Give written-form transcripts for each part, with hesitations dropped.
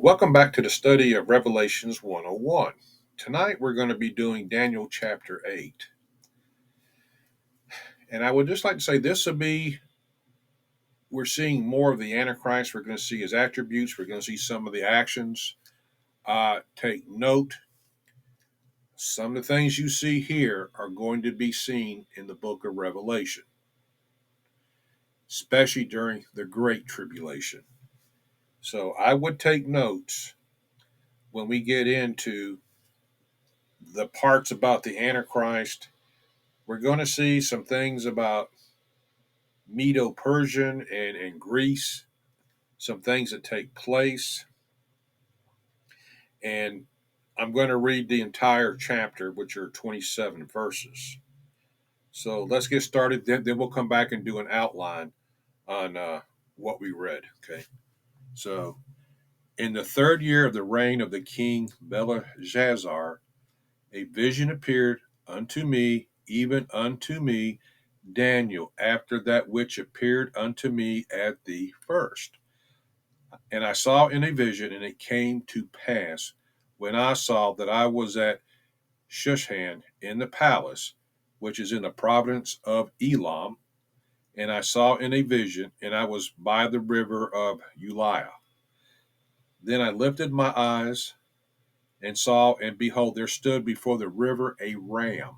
Welcome back to the study of Revelations 101. Tonight we're going to be doing Daniel chapter 8. And I would just like to say we're seeing more of the Antichrist. We're going to see his attributes. We're going to see some of the actions. Take note, some of the things you see here are going to be seen in the book of Revelation, especially during the Great Tribulation. So I would take notes when we get into the parts about the Antichrist. We're going to see some things about Medo Persian and Greece, some things that take place. And I'm going to read the entire chapter, which are 27 verses. So let's get started. Then we'll come back and do an outline on what we read. Okay. So, in the third year of the reign of the king Belshazzar, a vision appeared unto me, even unto me, Daniel, after that which appeared unto me at the first. And I saw in a vision, and it came to pass when I saw that I was at Shushan in the palace, which is in the province of Elam. And I saw in a vision, and I was by the river of Uliah. Then I lifted my eyes and saw, and behold, there stood before the river a ram,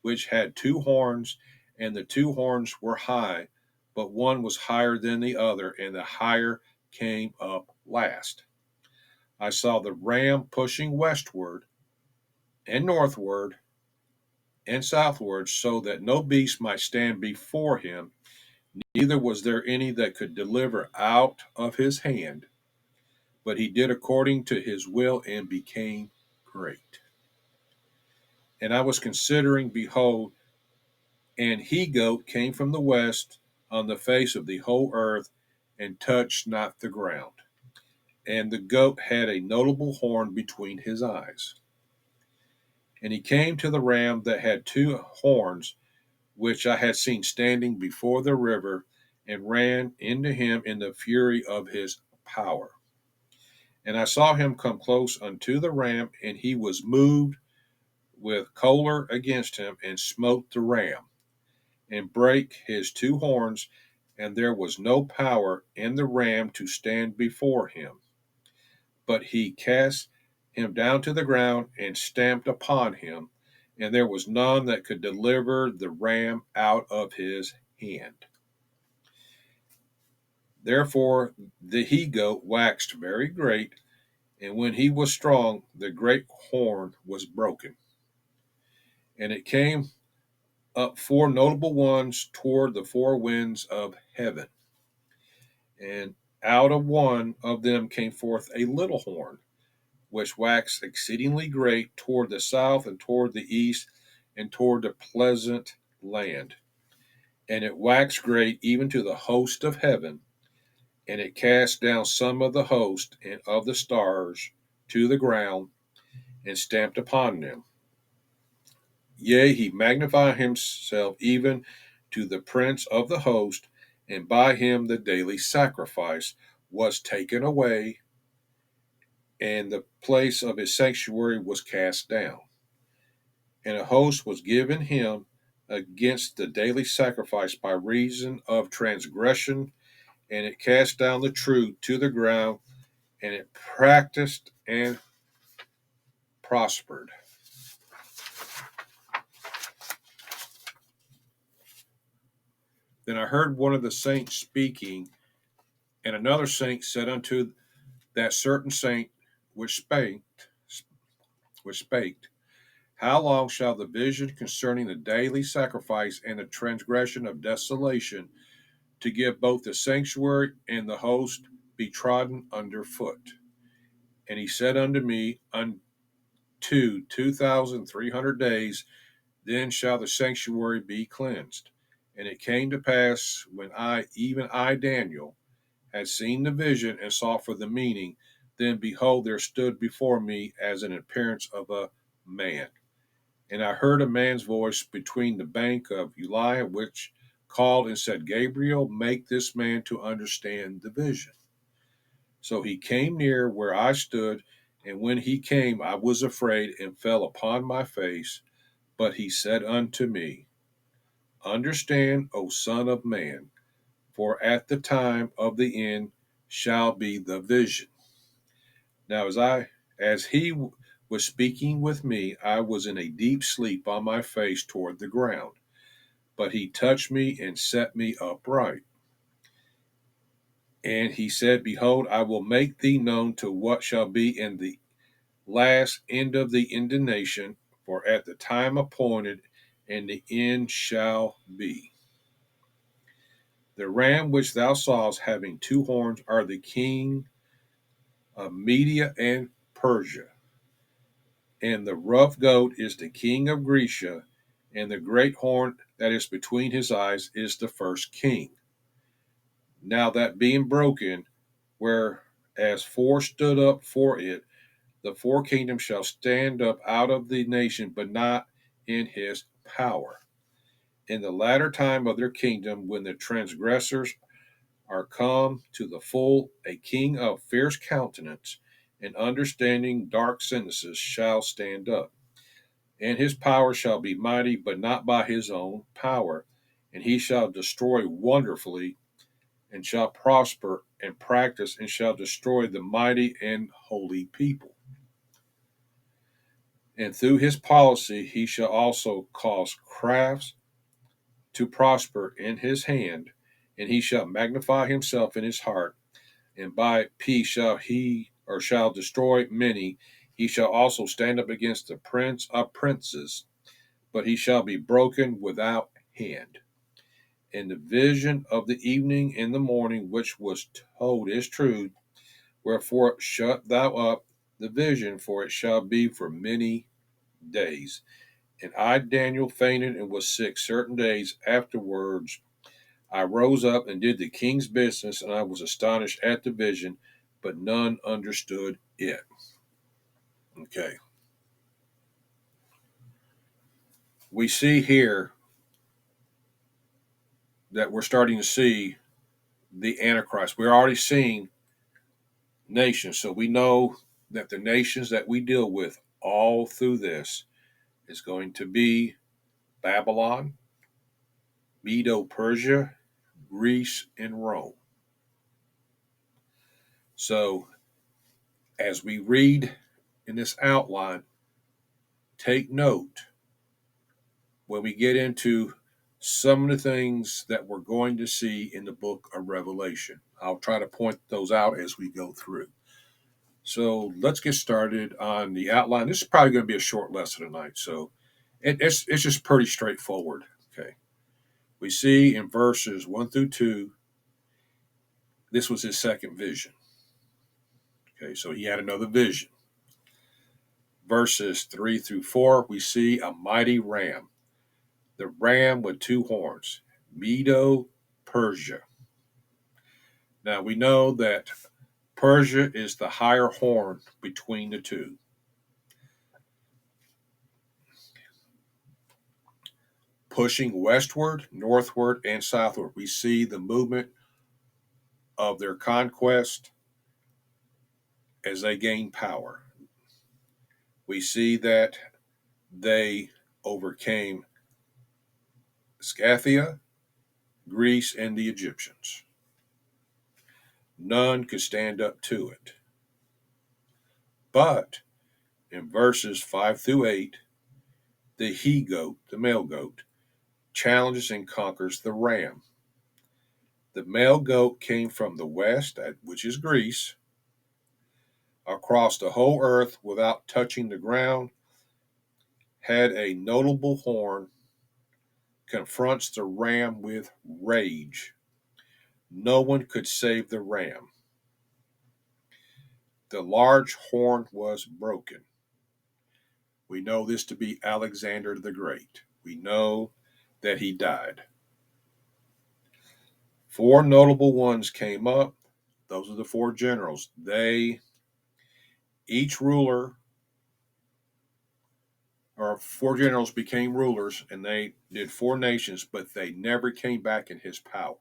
which had two horns, and the two horns were high, but one was higher than the other, and the higher came up last. I saw the ram pushing westward and northward and southward, so that no beast might stand before him, neither was there any that could deliver out of his hand. But he did according to his will and became great. And I was considering, behold, and he goat came from the west on the face of the whole earth, and touched not the ground. And the goat had a notable horn between his eyes. And he came to the ram that had two horns, which I had seen standing before the river, and ran into him in the fury of his power. And I saw him come close unto the ram, and he was moved with choler against him, and smote the ram, and brake his two horns, and there was no power in the ram to stand before him. But he cast him down to the ground, and stamped upon him, and there was none that could deliver the ram out of his hand. Therefore the he goat waxed very great, and when he was strong, the great horn was broken. And it came up four notable ones toward the four winds of heaven. And out of one of them came forth a little horn, which waxed exceedingly great toward the south and toward the east and toward the pleasant land. And it waxed great even to the host of heaven, and it cast down some of the host and of the stars to the ground, and stamped upon them. Yea, he magnified himself even to the prince of the host, and by him the daily sacrifice was taken away, and the place of his sanctuary was cast down. And a host was given him against the daily sacrifice by reason of transgression, and it cast down the truth to the ground, and it practiced and prospered. Then I heard one of the saints speaking, and another saint said unto that certain saint which spake, How long shall the vision concerning the daily sacrifice and the transgression of desolation to give both the sanctuary and the host be trodden under foot? And he said unto me, Unto 2,300 days, then shall the sanctuary be cleansed. And it came to pass, when even I, Daniel, had seen the vision and sought for the meaning, then behold, there stood before me as an appearance of a man. And I heard a man's voice between the bank of Uliah, which called and said, Gabriel, make this man to understand the vision. So he came near where I stood, and when he came, I was afraid and fell upon my face. But he said unto me, Understand, O Son of Man, for at the time of the end shall be the vision. Now, as he was speaking with me, I was in a deep sleep on my face toward the ground. But he touched me and set me upright. And he said, Behold, I will make thee known to what shall be in the last end of the indignation, for at the time appointed, and the end shall be. The ram which thou sawest having two horns are the king of Media and Persia, and the rough goat is the king of Grecia, and the great horn that is between his eyes is the first king. Now that being broken, whereas four stood up for it, the four kingdoms shall stand up out of the nation, but not in his power. In the latter time of their kingdom, when the transgressors are come to the full, a king of fierce countenance and understanding dark sentences shall stand up. And his power shall be mighty, but not by his own power. And he shall destroy wonderfully, and shall prosper and practice, and shall destroy the mighty and holy people. And through his policy he shall also cause crafts to prosper in his hand, and he shall magnify himself in his heart, and by peace shall destroy many. He shall also stand up against the prince of princes, but he shall be broken without hand. And the vision of the evening and the morning which was told is true. Wherefore shut thou up the vision, for it shall be for many days. And I, Daniel, fainted and was sick certain days. Afterwards, I rose up and did the king's business, and I was astonished at the vision, but none understood it. Okay. We see here that we're starting to see the Antichrist. We're already seeing nations. So we know that the nations that we deal with all through this is going to be Babylon, Medo Persia, Greece, and Rome. So as we read in this outline, take note when we get into some of the things that we're going to see in the book of Revelation. I'll try to point those out as we go through. So let's get started on the outline. This is probably going to be a short lesson tonight. So it's just pretty straightforward. Okay. We see in verses 1 through 2, this was his second vision. Okay, so he had another vision. Verses 3 through 4, we see a mighty ram, the ram with two horns, Medo Persia. Now we know that Persia is the higher horn between the two. Pushing westward, northward, and southward, we see the movement of their conquest as they gain power. We see that they overcame Scythia, Greece, and the Egyptians. None could stand up to it. But in verses 5 through 8, the he goat, the male goat, challenges and conquers the ram. The male goat came from the west, which is Greece, across the whole earth without touching the ground, had a notable horn, confronts the ram with rage. No one could save the ram. The large horn was broken. We know this to be Alexander the Great. We know that he died. Four notable ones came up. Those are the four generals. Each ruler, or four generals became rulers, and they did four nations, but they never came back in his power.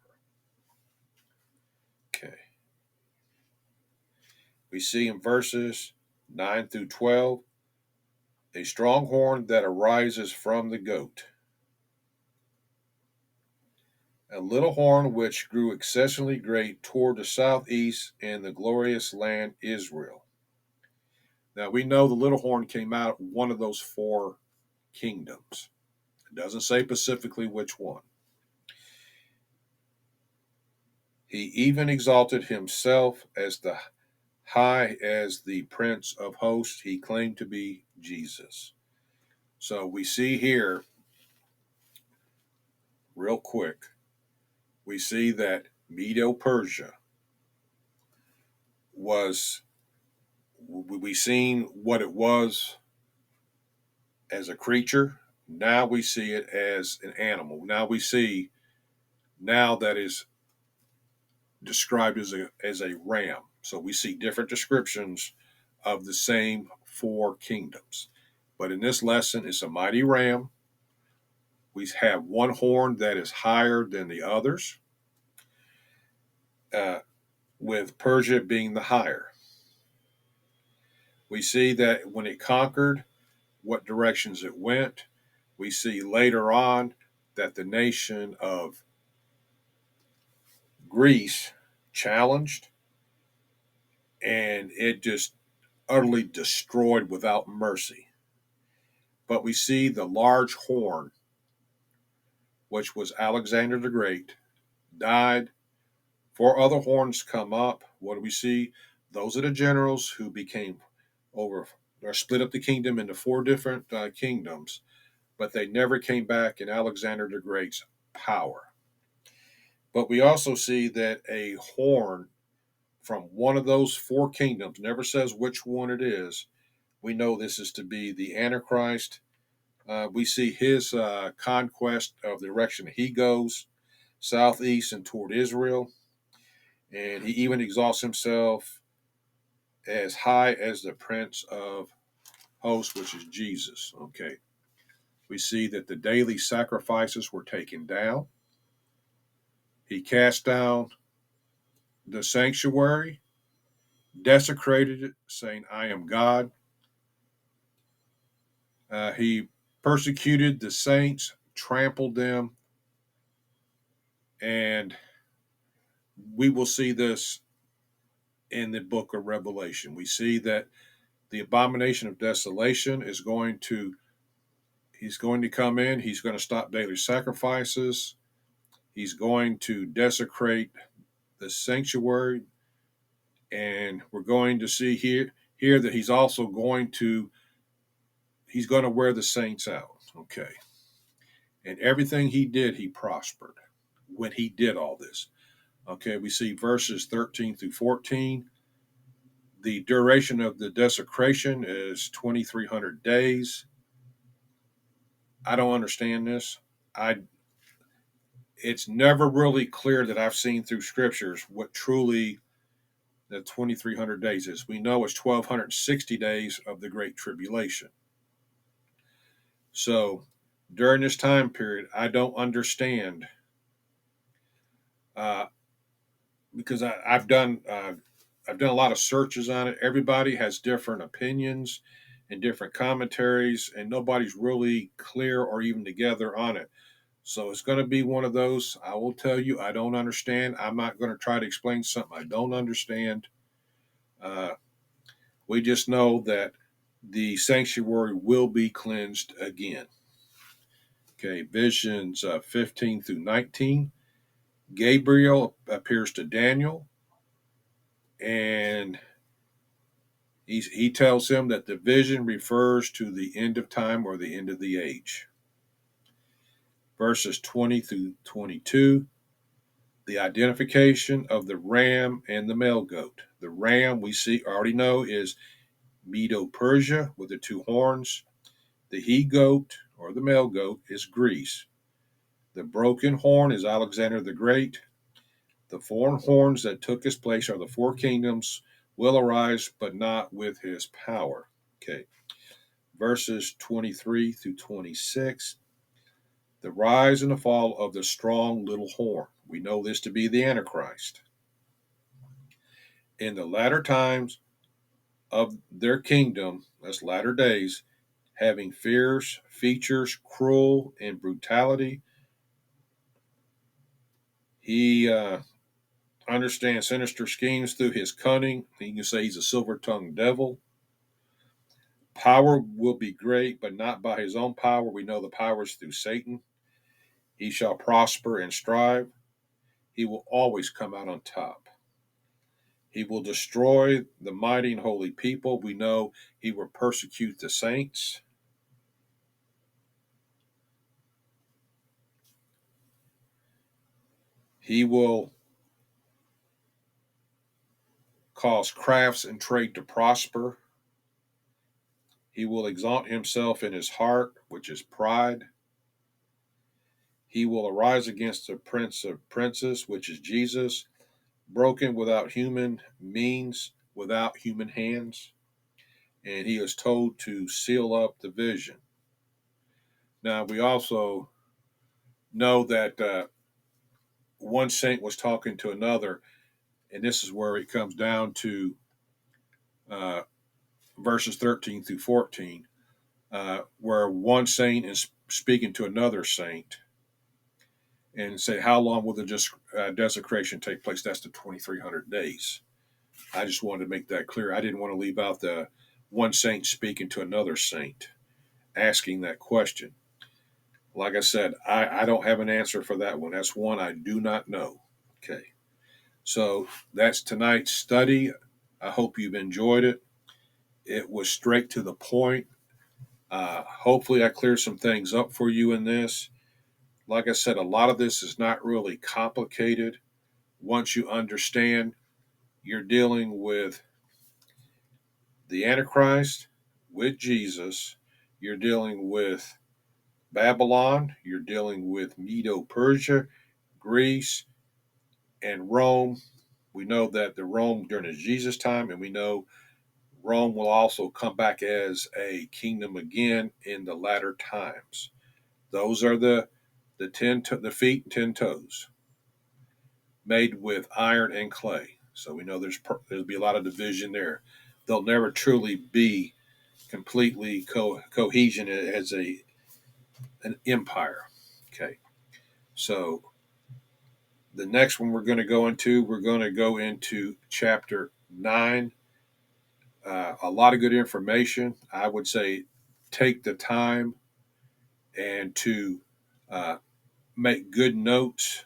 Okay. We see in verses 9 through 12 a strong horn that arises from the goat, a little horn which grew excessively great toward the southeast in the glorious land Israel. Now we know the little horn came out of one of those four kingdoms. It doesn't say specifically which one. He even exalted himself as the high as the Prince of Hosts. He claimed to be Jesus. So we see here, real quick, we see that Medo-Persia was, we seen what it was as a creature. Now we see it as an animal. Now we see, now that is described as a ram. So we see different descriptions of the same four kingdoms. But in this lesson, it's a mighty ram. We have one horn that is higher than the others, with Persia being the higher. We see that when it conquered, what directions it went. We see later on that the nation of Greece challenged, and it just utterly destroyed without mercy. But we see the large horn, which was Alexander the Great, died. Four other horns come up. What do we see? Those are the generals who became over, or split up the kingdom into four different kingdoms, but they never came back in Alexander the Great's power. But we also see that a horn from one of those four kingdoms, never says which one it is. We know this is to be the Antichrist. We see his conquest of the direction he goes, southeast and toward Israel. And he even exalts himself as high as the Prince of Hosts, which is Jesus. Okay. We see that the daily sacrifices were taken down. He cast down the sanctuary, desecrated it, saying, I am God. He persecuted the saints, trampled them, and we will see this in the book of Revelation. We see that the abomination of desolation is he's going to come in, he's going to stop daily sacrifices, he's going to desecrate the sanctuary, and we're going to see here that he's also going to wear the saints out. Okay. And everything he did, he prospered when he did all this. Okay, we see verses 13 through 14. The duration of the desecration is 2,300 days. I don't understand this. It's never really clear that I've seen through scriptures what truly the 2,300 days is. We know it's 1,260 days of the Great Tribulation. So during this time period, I don't understand, because I've done a lot of searches on it. Everybody has different opinions and different commentaries, and nobody's really clear or even together on it. So it's going to be one of those. I will tell you, I don't understand. I'm not going to try to explain something I don't understand. Uh, we just know that the sanctuary will be cleansed again. Okay, visions 15 through 19. Gabriel appears to Daniel, and he tells him that the vision refers to the end of time or the end of the age. Verses 20 through 22, the identification of the ram and the male goat. The ram we already know is Medo-Persia with the two horns. The he goat or the male goat is Greece. The broken horn is Alexander the Great. The four horns that took his place are the four kingdoms will arise, but not with his power. Okay. Verses 23 through 26. The rise and the fall of the strong little horn. We know this to be the Antichrist. In the latter times, of their kingdom, that's latter days, having fierce features, cruel in brutality. He understands sinister schemes through his cunning. You can say he's a silver tongued devil. Power will be great, but not by his own power. We know the power is through Satan. He shall prosper and strive. He will always come out on top. He will destroy the mighty and holy people. We know he will persecute the saints. He will cause crafts and trade to prosper. He will exalt himself in his heart, which is pride. He will arise against the prince of princes, which is Jesus, broken without human means, without human hands. And he is told to seal up the vision. Now, we also know that one saint was talking to another, and this is where it comes down to uh, verses 13 through 14, where one saint is speaking to another saint and say, how long will the desecration take place? That's the 2,300 days. I just wanted to make that clear. I didn't want to leave out the one saint speaking to another saint, asking that question. Like I said, I don't have an answer for that one. That's one I do not know. Okay. So that's tonight's study. I hope you've enjoyed it. It was straight to the point. Hopefully, I cleared some things up for you in this. Like I said, a lot of this is not really complicated. Once you understand, you're dealing with the Antichrist, with Jesus, you're dealing with Babylon, you're dealing with Medo Persia, Greece, and Rome. We know that the Rome during Jesus' time, and we know Rome will also come back as a kingdom again in the latter times. Those are the feet and 10 toes, made with iron and clay. So we know there'll be a lot of division there. They'll never truly be completely cohesion as an empire. Okay, so the next one we're going to go into chapter 9. A lot of good information. I would say take the time and to uh, make good notes.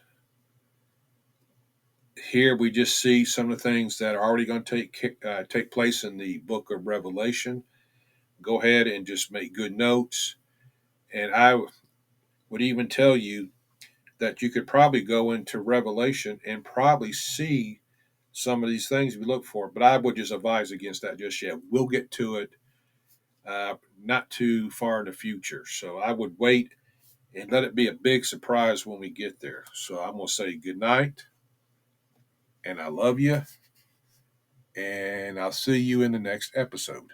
Here we just see some of the things that are already going to take place in the book of Revelation. Go ahead and just make good notes. And I would even tell you that you could probably go into Revelation and probably see some of these things we look for. But I would just advise against that just yet. We'll get to it not too far in the future. So I would wait and let it be a big surprise when we get there. So I'm going to say good night, and I love you, and I'll see you in the next episode.